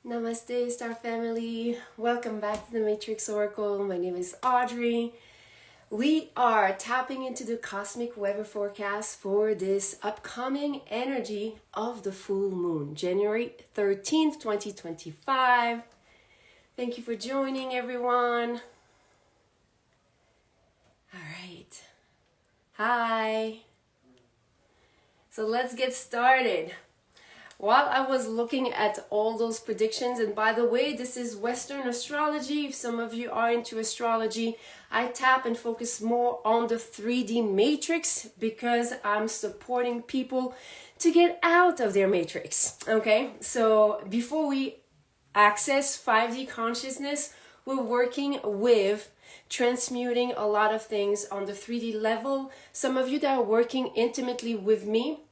Namaste, Star Family. Welcome back to the Matrix Oracle. My name is Audrey. We are tapping into the cosmic weather forecast for this upcoming energy of the full moon, January 13th, 2025. Thank you for joining, everyone. All right. Hi. So let's get started. While I was looking at all those predictions, and by the way, this is Western astrology. If some of you are into astrology, I tap and focus more on the 3D matrix because I'm supporting people to get out of their matrix. Okay, so before we access 5D consciousness, we're working with transmuting a lot of things on the 3D level. Some of you that are working intimately with me,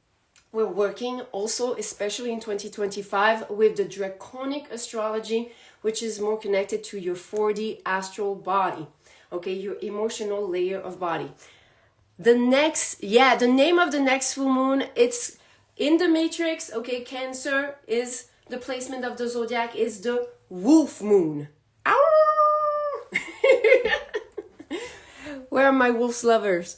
we're working also, especially in 2025, with the draconic astrology, which is more connected to your 4D astral body, okay, your emotional layer of body. The name of the next full moon, it's in the matrix, okay, Cancer is the placement of the zodiac, is the wolf moon. Ow! Where are my wolf lovers?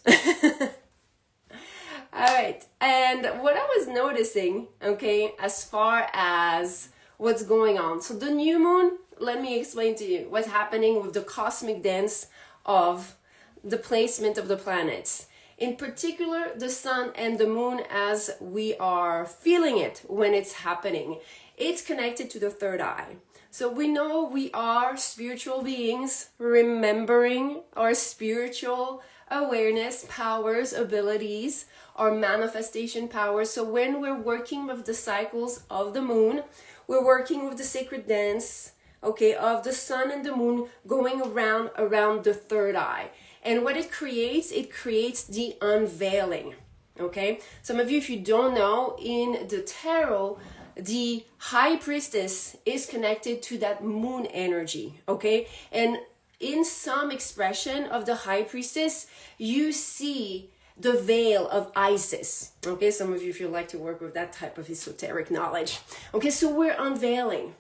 All right, and what I was noticing, okay, as far as what's going on. So the new moon, let me explain to you what's happening with the cosmic dance of the placement of the planets. In particular, the sun and the moon as we are feeling it when it's happening. It's connected to the third eye. So we know we are spiritual beings, remembering our spiritual awareness, powers, abilities, our manifestation powers. So when we're working with the cycles of the moon, we're working with the sacred dance, okay, of the sun and the moon going around the third eye. And what it creates the unveiling, okay? Some of you, if you don't know, in the tarot, the high priestess is connected to that moon energy, okay? And in some expression of the high priestess, you see the veil of Isis. Okay, some of you, if you like to work with that type of esoteric knowledge. Okay, so we're unveiling.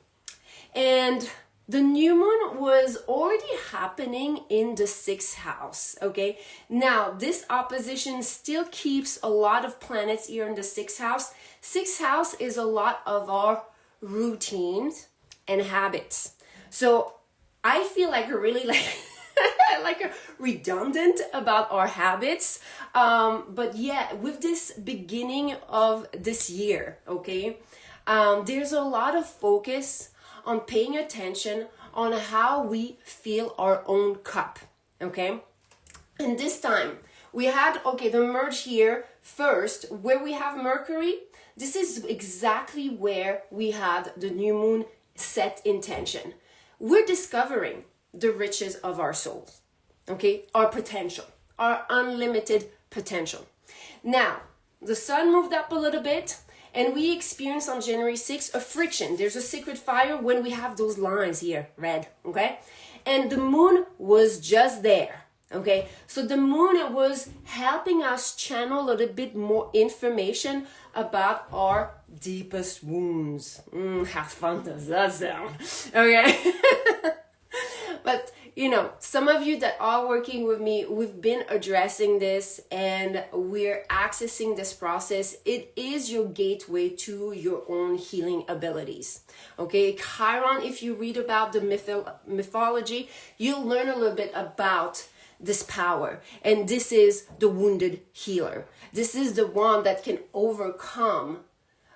And the new moon was already happening in the 6th house. Okay, now this opposition still keeps a lot of planets here in the 6th house. 6th house is a lot of our routines and habits. So I feel like really like redundant about our habits, but yeah, with this beginning of this year, okay, there's a lot of focus on paying attention on how we fill our own cup, okay. And this time we had, okay, the merge here first where we have Mercury. This is exactly where we had the new moon set intention. We're discovering the riches of our souls, okay? Our potential, our unlimited potential. Now, the sun moved up a little bit and we experienced on January 6th a friction. There's a sacred fire when we have those lines here, red, okay? And the moon was just there, okay? So the moon was helping us channel a little bit more information about our deepest wounds. How fun does that sound? Okay. But, you know, some of you that are working with me, we've been addressing this and we're accessing this process. It is your gateway to your own healing abilities. Okay, Chiron, if you read about the mythology, you'll learn a little bit about this power. And this is the wounded healer. This is the one that can overcome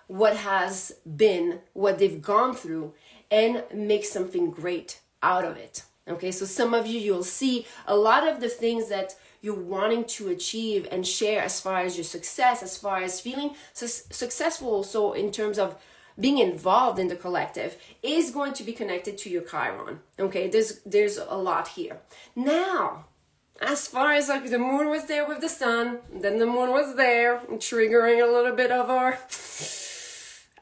what has been, what they've gone through, and make something great out of it. Okay, so some of you, you'll see a lot of the things that you're wanting to achieve and share as far as your success, as far as feeling successful also in terms of being involved in the collective, is going to be connected to your Chiron. Okay, there's a lot here. Now, as far as like the moon was there with the sun, then the moon was there, triggering a little bit of our,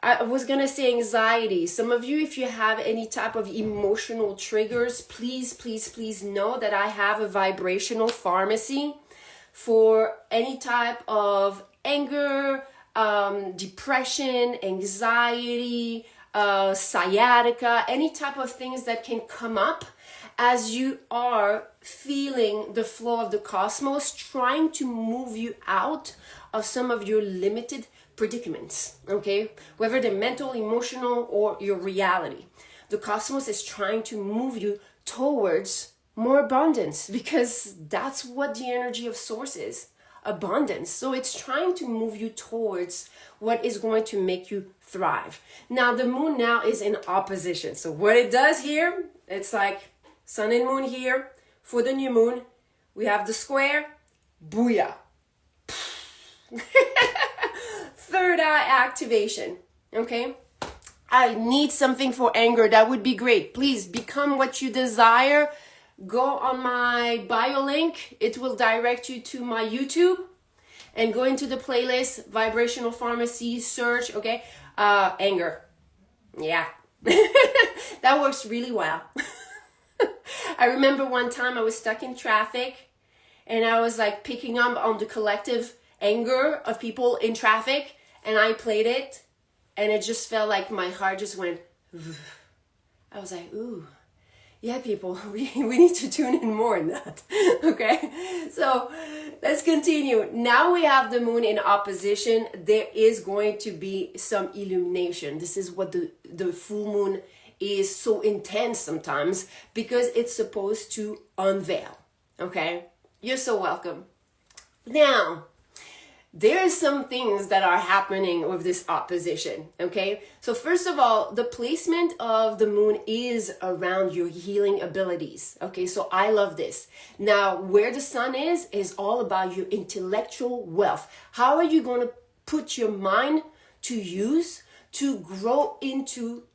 I was gonna say anxiety. Some of you, if you have any type of emotional triggers, please know that I have a vibrational pharmacy for any type of anger, depression, anxiety, sciatica, any type of things that can come up as you are feeling the flow of the cosmos trying to move you out of some of your limited predicaments, okay? Whether they're mental, emotional, or your reality. The cosmos is trying to move you towards more abundance, because that's what the energy of source is, abundance. So it's trying to move you towards what is going to make you thrive. Now the moon now is in opposition. So what it does here, it's like sun and moon here. For the new moon, we have the square, booyah. Third eye activation, okay? I need something for anger. That would be great. Please become what you desire. Go on my bio link. It will direct you to my YouTube, and go into the playlist, Vibrational Pharmacy, search, okay? Anger. Yeah. That works really well. I remember one time I was stuck in traffic, and I was like picking up on the collective anger of people in traffic, and I played it, and it just felt like my heart just went, I was like, ooh, yeah, people, we need to tune in more in that, okay? So let's continue. Now we have the moon in opposition. There is going to be some illumination. This is what the full moon is so intense sometimes, because it's supposed to unveil, okay? You're so welcome. Now, there are some things that are happening with this opposition, okay? So first of all, the placement of the moon is around your healing abilities, okay? So I love this. Now, where the sun is all about your intellectual wealth. How are you going to put your mind to use to grow into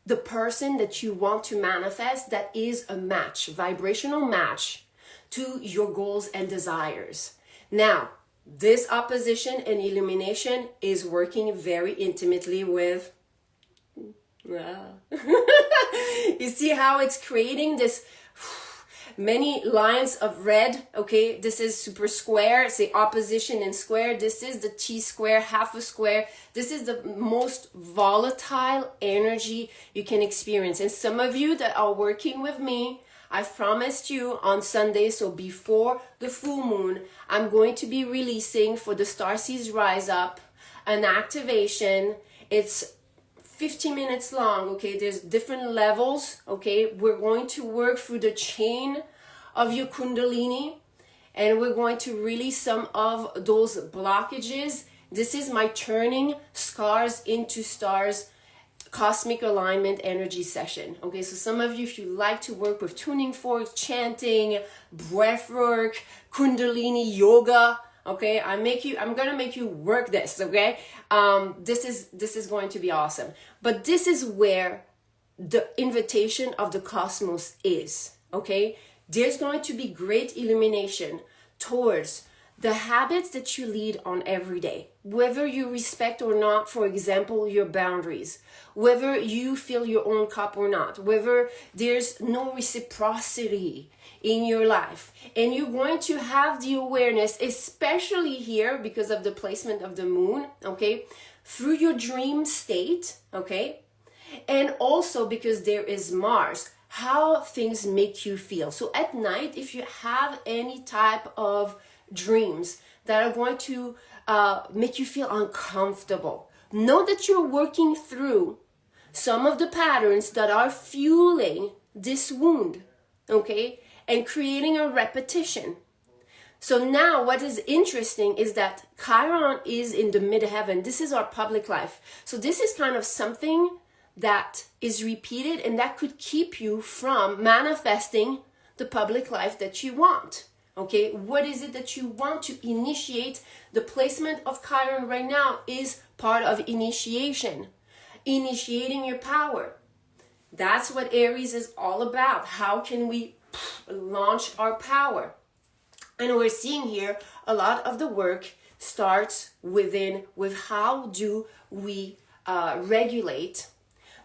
the person that you want to manifest, that is a match, vibrational match to your goals and desires. Now, this opposition and illumination is working very intimately with, you see how it's creating this many lines of red, okay? This is super square, it's the opposition in square. This is the T square, half a square. This is the most volatile energy you can experience. And some of you that are working with me, I've promised you on Sunday, so before the full moon, I'm going to be releasing for the Starseed Rise Up an activation. It's 50 minutes long, okay? There's different levels, okay? We're going to work through the chain of your Kundalini, and we're going to release some of those blockages. This is my turning scars into stars cosmic alignment energy session, okay? So some of you, if you like to work with tuning forks, chanting, breathwork, Kundalini yoga, okay, I'm gonna make you work this, okay? This is going to be awesome. But this is where the invitation of the cosmos is, okay? There's going to be great illumination towards the habits that you lead on every day, whether you respect or not, for example, your boundaries, whether you fill your own cup or not, whether there's no reciprocity in your life. And you're going to have the awareness, especially here because of the placement of the moon, okay, through your dream state, okay, and also because there is Mars, how things make you feel. So at night, if you have any type of dreams that are going to make you feel uncomfortable, know that you're working through some of the patterns that are fueling this wound, okay, and creating a repetition. So now what is interesting is that Chiron is in the midheaven. This is our public life. So this is kind of something that is repeated, and that could keep you from manifesting the public life that you want. Okay, what is it that you want to initiate? The placement of Chiron right now is part of initiation, initiating your power. That's what Aries is all about. How can we launch our power? And we're seeing here a lot of the work starts within with how do we regulate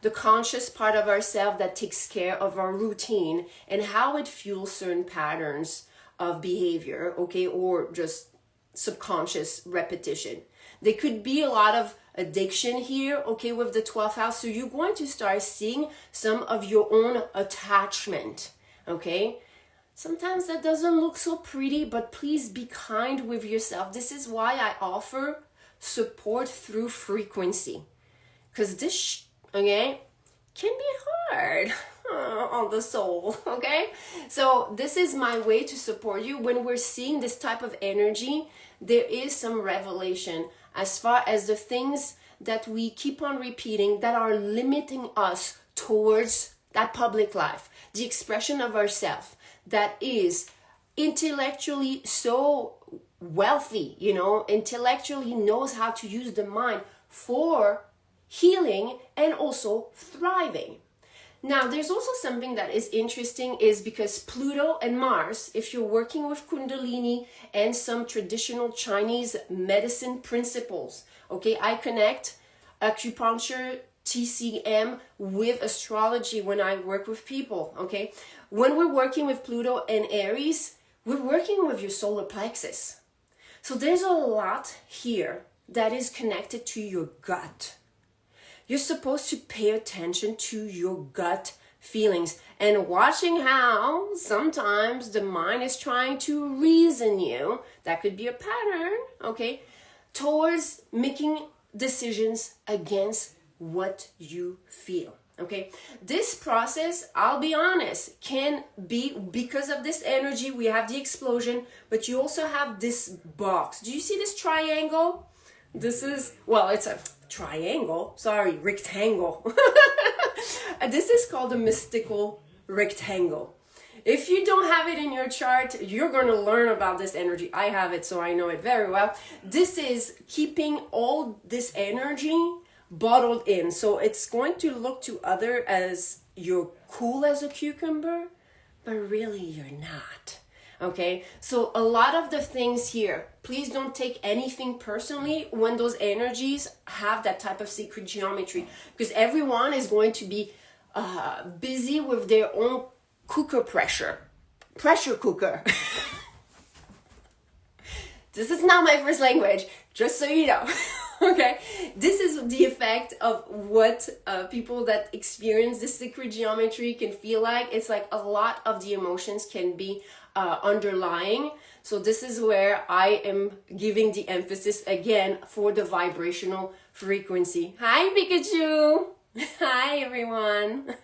the conscious part of ourselves that takes care of our routine, and how it fuels certain patterns of behavior, okay, or just subconscious repetition. There could be a lot of addiction here, okay, with the 12th house. So you're going to start seeing some of your own attachment, okay? Sometimes that doesn't look so pretty, but please be kind with yourself. This is why I offer support through frequency, because this, okay, can be hard on the soul, okay? So this is my way to support you. When we're seeing this type of energy, there is some revelation as far as the things that we keep on repeating that are limiting us towards that public life, the expression of ourself that is intellectually so wealthy, you know, intellectually knows how to use the mind for healing and also thriving. Now, there's also something that is interesting is because Pluto and Mars, if you're working with Kundalini and some traditional Chinese medicine principles, okay, I connect acupuncture, TCM with astrology when I work with people, okay? When we're working with Pluto and Aries, we're working with your solar plexus. So there's a lot here that is connected to your gut. You're supposed to pay attention to your gut feelings and watching how sometimes the mind is trying to reason you, that could be a pattern, okay, towards making decisions against what you feel, okay? This process, I'll be honest, can be, because of this energy, we have the explosion, but you also have this box. Do you see this triangle? This is, well, it's a triangle, sorry, rectangle. This is called a mystical rectangle. If you don't have it in your chart, you're going to learn about this energy. I have it, so I know it very well. This is keeping all this energy bottled in. So it's going to look to other as you're cool as a cucumber, but really you're not. Okay, so a lot of the things here, please don't take anything personally when those energies have that type of sacred geometry, because everyone is going to be busy with their own pressure cooker. This is not my first language, just so you know. Okay, this is the effect of what people that experience this sacred geometry can feel like. It's like a lot of the emotions can be underlying. So this is where I am giving the emphasis again for the vibrational frequency. Hi, Pikachu. Hi, everyone.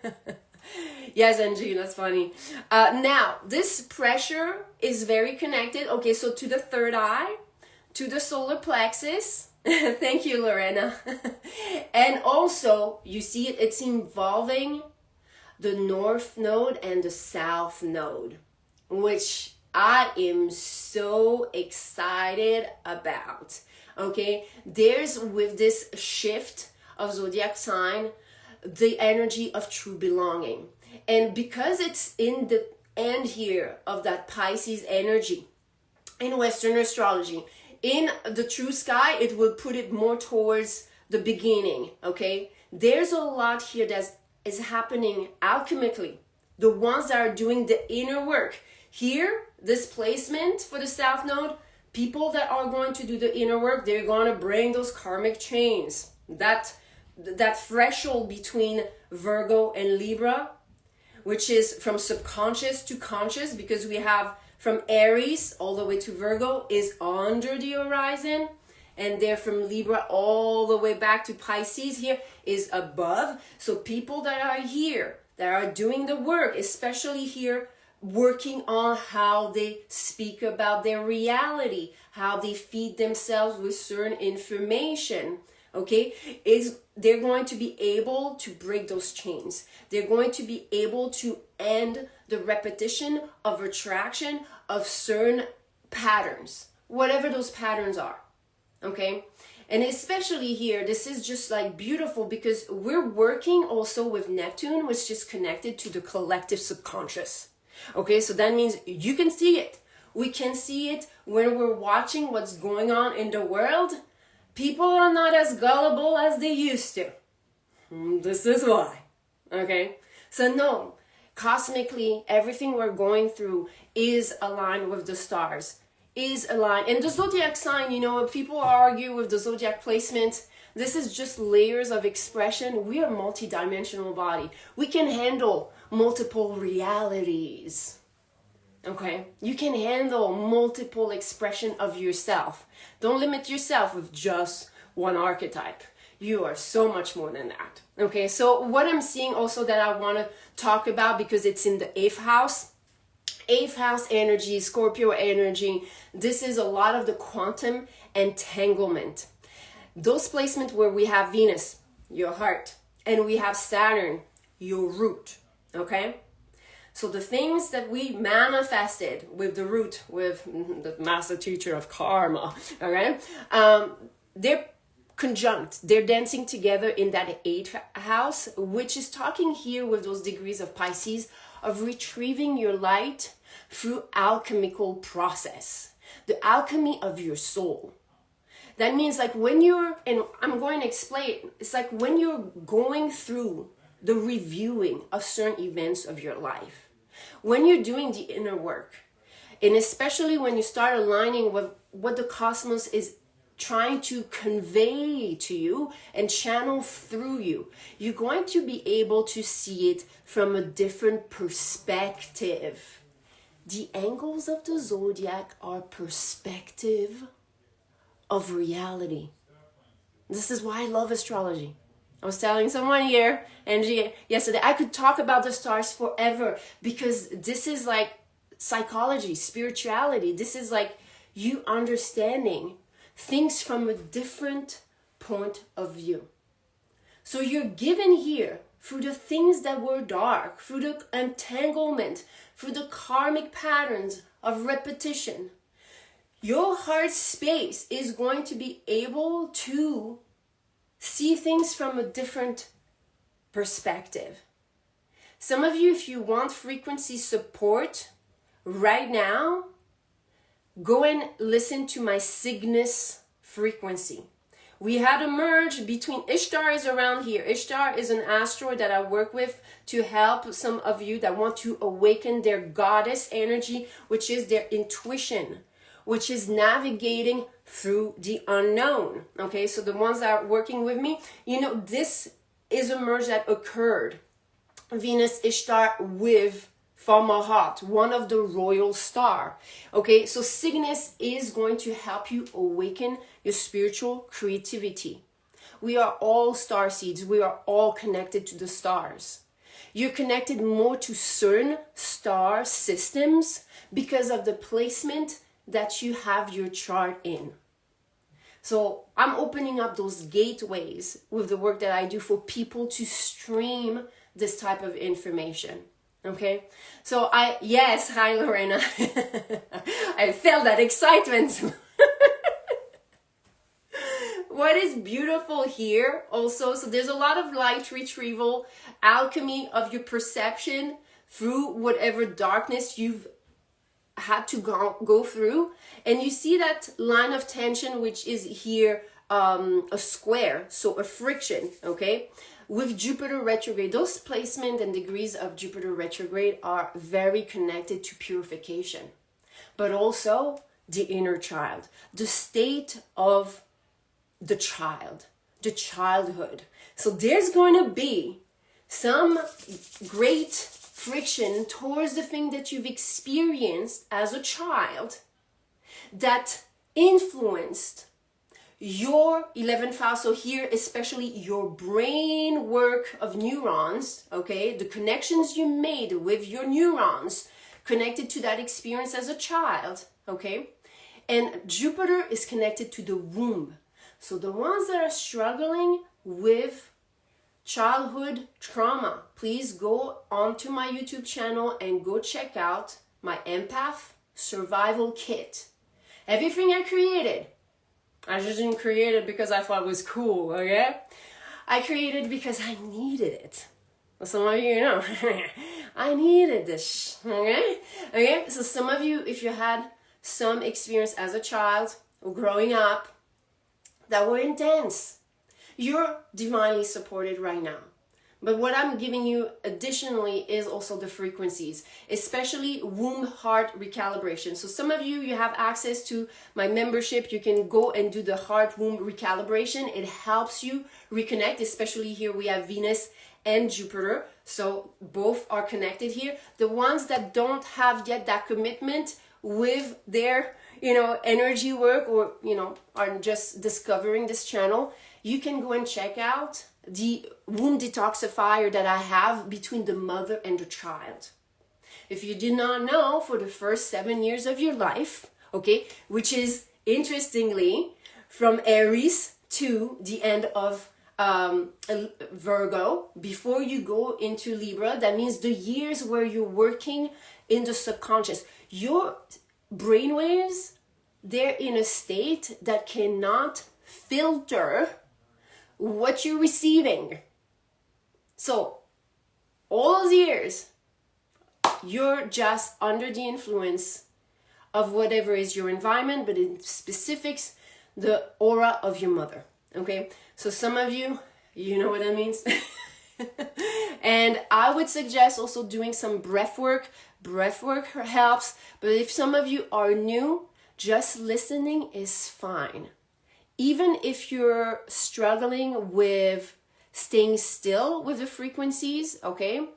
Yes, Angie, that's funny. Now, this pressure is very connected. Okay, so to the third eye, to the solar plexus. Thank you, Lorena. And also, you see it's involving the north node and the south node, which I am so excited about. Okay, there's, with this shift of zodiac sign, the energy of true belonging. And because it's in the end here of that Pisces energy in Western astrology, in the true sky, it will put it more towards the beginning, okay? There's a lot here that is happening alchemically. The ones that are doing the inner work. Here, this placement for the South Node, people that are going to do the inner work, they're going to bring those karmic chains. That threshold between Virgo and Libra, which is from subconscious to conscious, because we have from Aries all the way to Virgo is under the horizon, and there from Libra all the way back to Pisces here is above. So people that are here, that are doing the work, especially here, working on how they speak about their reality, how they feed themselves with certain information, okay, they're going to be able to break those chains. They're going to be able to end the repetition of attraction of certain patterns, whatever those patterns are, okay? And especially here, this is just like beautiful because we're working also with Neptune, which is connected to the collective subconscious. Okay, so that means you can see it. We can see it when we're watching what's going on in the world. People are not as gullible as they used to. This is why. Okay, so no, cosmically, everything we're going through is aligned with the stars, is aligned. And the zodiac sign, you know, people argue with the zodiac placement. This is just layers of expression. We are a multi-dimensional body. We can handle multiple realities. Okay? You can handle multiple expression of yourself. Don't limit yourself with just one archetype. You are so much more than that. Okay? So what I'm seeing also that I want to talk about, because it's in the 8th house, 8th house energy, Scorpio energy, this is a lot of the quantum entanglement. Those placements where we have Venus, your heart, and we have Saturn, your root, okay? So the things that we manifested with the root, with the master teacher of karma, all right? They're conjunct, they're dancing together in that 8th house, which is talking here with those degrees of Pisces, of retrieving your light through alchemical process, the alchemy of your soul. That means like when you're, and I'm going to explain, it's like when you're going through the reviewing of certain events of your life, when you're doing the inner work, and especially when you start aligning with what the cosmos is trying to convey to you and channel through you, you're going to be able to see it from a different perspective. The angles of the zodiac are perspective of reality. This is why I love astrology. I was telling someone here, Angie, yesterday, I could talk about the stars forever, because this is like psychology, spirituality. This is like you understanding things from a different point of view. So you're given here through the things that were dark, through the entanglement, through the karmic patterns of repetition. Your heart space is going to be able to see things from a different perspective. Some of you, if you want frequency support right now, go and listen to my Cygnus frequency. We had a merge between, Ishtar is around here. Ishtar is an asteroid that I work with to help some of you that want to awaken their goddess energy, which is their intuition, which is navigating through the unknown. Okay, so the ones that are working with me, you know, this is a merge that occurred. Venus Ishtar with Fomalhaut, one of the royal star. Okay, so Cygnus is going to help you awaken your spiritual creativity. We are all star seeds. We are all connected to the stars. You're connected more to certain star systems because of the placement that you have your chart in. So I'm opening up those gateways with the work that I do for people to stream this type of information. Okay, so yes, hi Lorena. I felt that excitement. What is beautiful here also, so there's a lot of light retrieval, alchemy of your perception through whatever darkness you've had to go through. And you see that line of tension, which is here a square, so a friction, okay? With Jupiter retrograde, those placement and degrees of Jupiter retrograde are very connected to purification, but also the inner child, the state of the child, the childhood. So there's going to be some great friction towards the thing that you've experienced as a child that influenced your 11th house. So here, especially your brain work of neurons, okay? The connections you made with your neurons connected to that experience as a child, okay? And Jupiter is connected to the womb. So the ones that are struggling with childhood trauma, please go onto my YouTube channel and go check out my empath survival kit. Everything I created, I just didn't create it because I thought it was cool, okay? I created it because I needed it. Well, some of you know, I needed this, okay? Okay, so some of you, if you had some experience as a child or growing up that were intense, you're divinely supported right now. But what I'm giving you additionally is also the frequencies, especially womb heart recalibration. So some of you have access to my membership. You can go and do the heart womb recalibration. It helps you reconnect, especially here we have Venus and Jupiter. So both are connected here. The ones that don't have yet that commitment with their, energy work, or, are just discovering this channel, you can go and check out the womb detoxifier that I have between the mother and the child. If you did not know, for the first 7 years of your life, okay, which is interestingly from Aries to the end of Virgo, before you go into Libra, that means the years where you're working in the subconscious. Your brainwaves, they're in a state that cannot filter what you're receiving. So all those years, you're just under the influence of whatever is your environment, but in specifics, the aura of your mother. Okay, so some of you, you know what that means. And I would suggest also doing some breath work. Breath work helps, but if some of you are new, just listening is fine. Even if you're struggling with staying still with the frequencies, okay,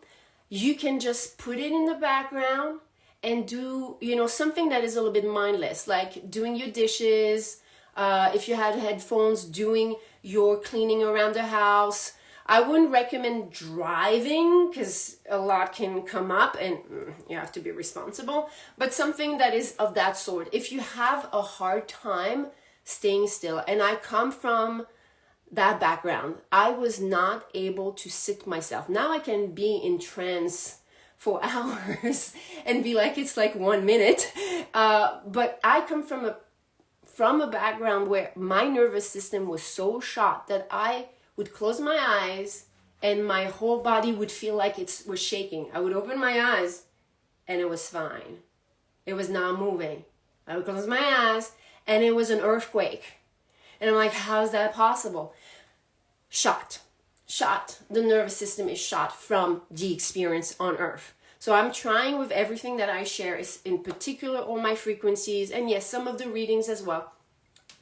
you can just put it in the background and do, something that is a little bit mindless, like doing your dishes. If you had headphones, doing your cleaning around the house. I wouldn't recommend driving because a lot can come up and you have to be responsible, but something that is of that sort. If you have a hard time staying still, and I come from that background, I was not able to sit myself. Now I can be in trance for hours and be like, it's like 1 minute. But I come from a background where my nervous system was so shot that I would close my eyes and my whole body would feel like it was shaking. I would open my eyes and it was fine. It was not moving. I would close my eyes and it was an earthquake. And I'm like, how is that possible? Shot. The nervous system is shot from the experience on Earth. So I'm trying with everything that I share, is in particular all my frequencies, and yes, some of the readings as well,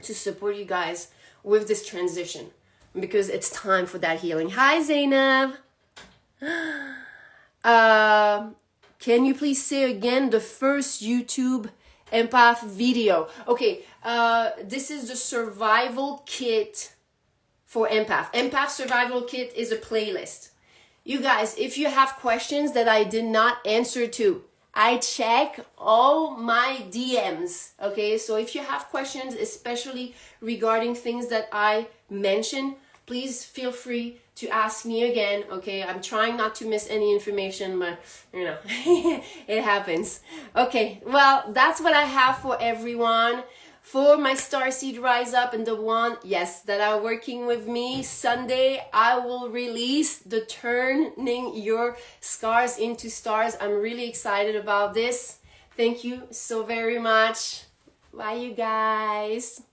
to support you guys with this transition, because it's time for that healing. Hi, Zainab. Can you please say again the first YouTube empath video? Okay, this is the survival kit for empath. Empath survival kit is a playlist. You guys, if you have questions that I did not answer to, I check all my DMs, okay? So if you have questions, especially regarding things that I mentioned, please feel free to ask me again, okay? I'm trying not to miss any information, but, it happens. Okay, well, that's what I have for everyone. For my Starseed Rise Up and the one, yes, that are working with me, Sunday, I will release the Turning Your Scars into Stars. I'm really excited about this. Thank you so very much. Bye, you guys.